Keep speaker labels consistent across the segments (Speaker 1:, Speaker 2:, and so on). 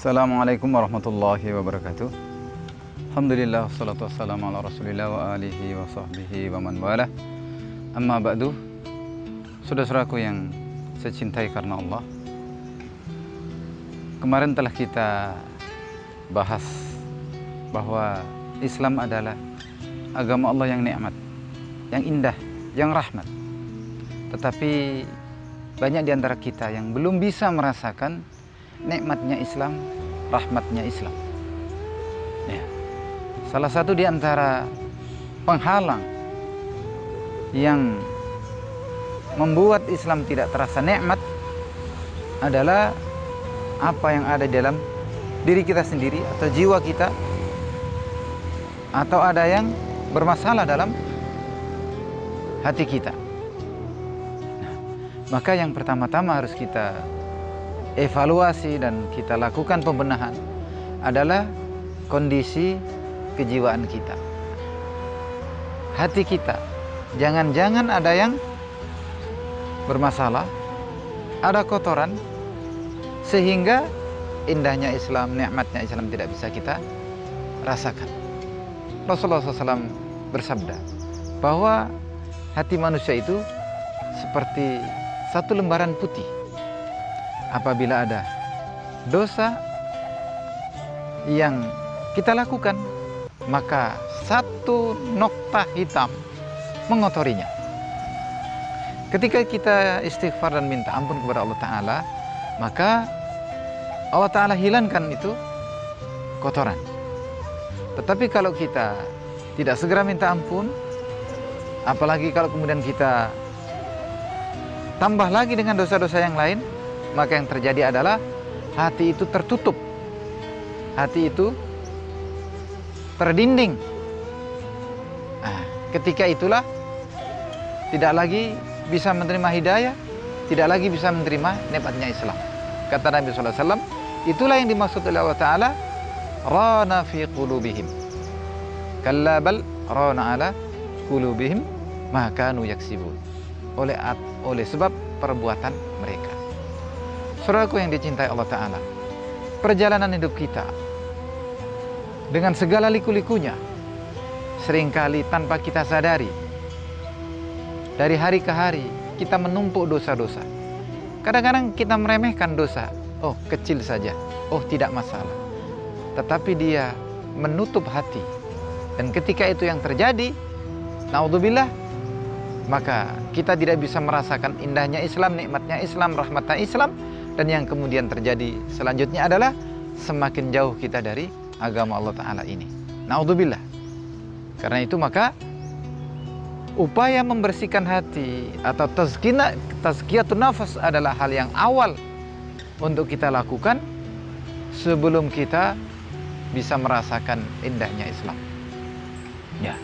Speaker 1: Assalamualaikum warahmatullahi wabarakatuh. Alhamdulillah, wassalatu wassalamu ala rasulillah wa alihi wa sahbihi wa man wala. Amma ba'du. Saudara-saudaraku yang saya cintai karena Allah, kemarin telah kita bahas bahwa Islam adalah agama Allah yang nikmat, yang indah, yang rahmat. Tetapi banyak di antara kita yang belum bisa merasakan nikmatnya Islam, rahmatnya Islam. Ya. Salah satu di antara penghalang yang membuat Islam tidak terasa nikmat adalah apa yang ada di dalam diri kita sendiri atau jiwa kita, atau ada yang bermasalah dalam hati kita. Nah, maka yang pertama-tama harus kita evaluasi dan kita lakukan pembenahan adalah kondisi kejiwaan kita, hati kita. Jangan-jangan ada yang bermasalah, ada kotoran, sehingga indahnya Islam, nikmatnya Islam tidak bisa kita rasakan. Rasulullah SAW bersabda bahwa hati manusia itu seperti satu lembaran putih. Apabila ada dosa yang kita lakukan, maka satu nokta hitam mengotorinya. Ketika kita istighfar dan minta ampun kepada Allah Ta'ala, maka Allah Ta'ala hilangkan itu kotoran. Tetapi kalau kita tidak segera minta ampun, apalagi kalau kemudian kita tambah lagi dengan dosa-dosa yang lain, maka yang terjadi adalah hati itu tertutup, hati itu terdinding. Nah, ketika itulah tidak lagi bisa menerima hidayah, tidak lagi bisa menerima nikmatnya Islam. Kata Nabi SAW, itulah yang dimaksud oleh Allah Ta'ala, rana fi qulubihim kalla bal rana ala qulubihim ma kanu yaksibun, oleh sebab perbuatan mereka. Saudaraku yang dicintai Allah Ta'ala, perjalanan hidup kita dengan segala liku-likunya, seringkali tanpa kita sadari, dari hari ke hari kita menumpuk dosa-dosa. Kadang-kadang kita meremehkan dosa, oh kecil saja, oh tidak masalah. Tetapi dia menutup hati, dan ketika itu yang terjadi, naudzubillah, maka kita tidak bisa merasakan indahnya Islam, nikmatnya Islam, rahmatnya Islam. Dan yang kemudian terjadi selanjutnya adalah semakin jauh kita dari agama Allah Ta'ala ini. Naudzubillah. Karena itu maka upaya membersihkan hati atau tazkiyatun nafas adalah hal yang awal untuk kita lakukan sebelum kita bisa merasakan indahnya Islam. Ya.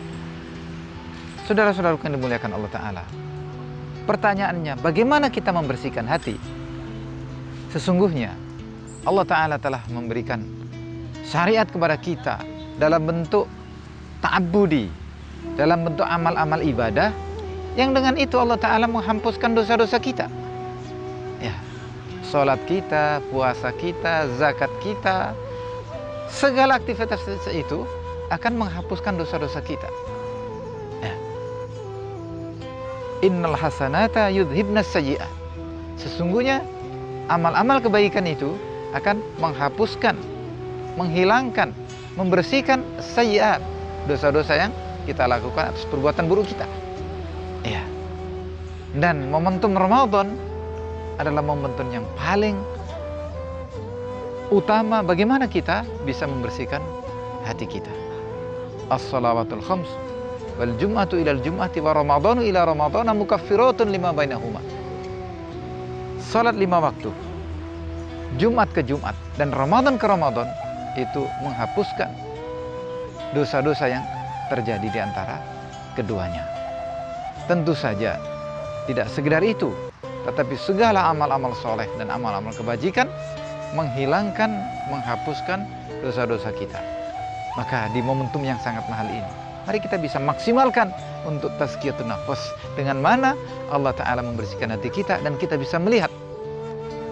Speaker 1: Saudara-saudara yang dimuliakan Allah Ta'ala, pertanyaannya, bagaimana kita membersihkan hati? Sesungguhnya Allah Ta'ala telah memberikan syariat kepada kita dalam bentuk ta'abbudi, dalam bentuk amal-amal ibadah, yang dengan itu Allah Ta'ala menghapuskan dosa-dosa kita. Ya, sholat kita, puasa kita, zakat kita, segala aktivitas itu akan menghapuskan dosa-dosa kita. Ya. Innal hasanata yudhibnas sayyi'at. Sesungguhnya amal-amal kebaikan itu akan menghapuskan, menghilangkan, membersihkan sayyi'at, dosa-dosa yang kita lakukan atas perbuatan buruk kita. Ya. Dan momentum Ramadan adalah momentum yang paling utama bagaimana kita bisa membersihkan hati kita. As-salawatul khams wal jum'atu ilal jum'ati wa ramadhanu ila ramadhana mukaffiratun lima bainahuma. Salat 5 waktu, Jumat ke Jumat dan Ramadan ke Ramadan, itu menghapuskan dosa-dosa yang terjadi di antara keduanya. Tentu saja tidak sekedar itu, tetapi segala amal-amal soleh dan amal-amal kebajikan menghilangkan, menghapuskan dosa-dosa kita. Maka di momentum yang sangat mahal ini, mari kita bisa maksimalkan untuk tazkiyatun nafas, dengan mana Allah Ta'ala membersihkan hati kita dan kita bisa melihat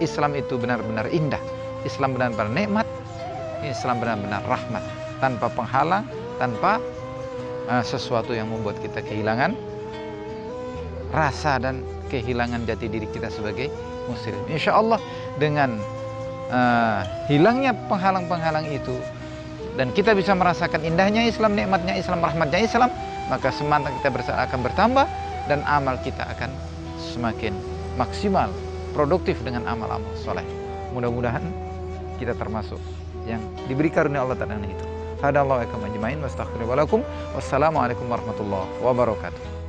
Speaker 1: Islam itu benar-benar indah, Islam benar-benar nikmat, Islam benar-benar rahmat, tanpa penghalang, tanpa sesuatu yang membuat kita kehilangan rasa dan kehilangan jati diri kita sebagai muslim. Insya Allah dengan hilangnya penghalang-penghalang itu, dan kita bisa merasakan indahnya Islam, nikmatnya Islam, rahmatnya Islam, maka semangat kita akan bertambah dan amal kita akan semakin maksimal, produktif dengan amal-amal soleh. Mudah-mudahan kita termasuk yang diberi karunia Allah Ta'ala itu. Hadallahu alaikum ajmain, wastaghfirullahaladzim, wassalamualaikum warahmatullahi wabarakatuh.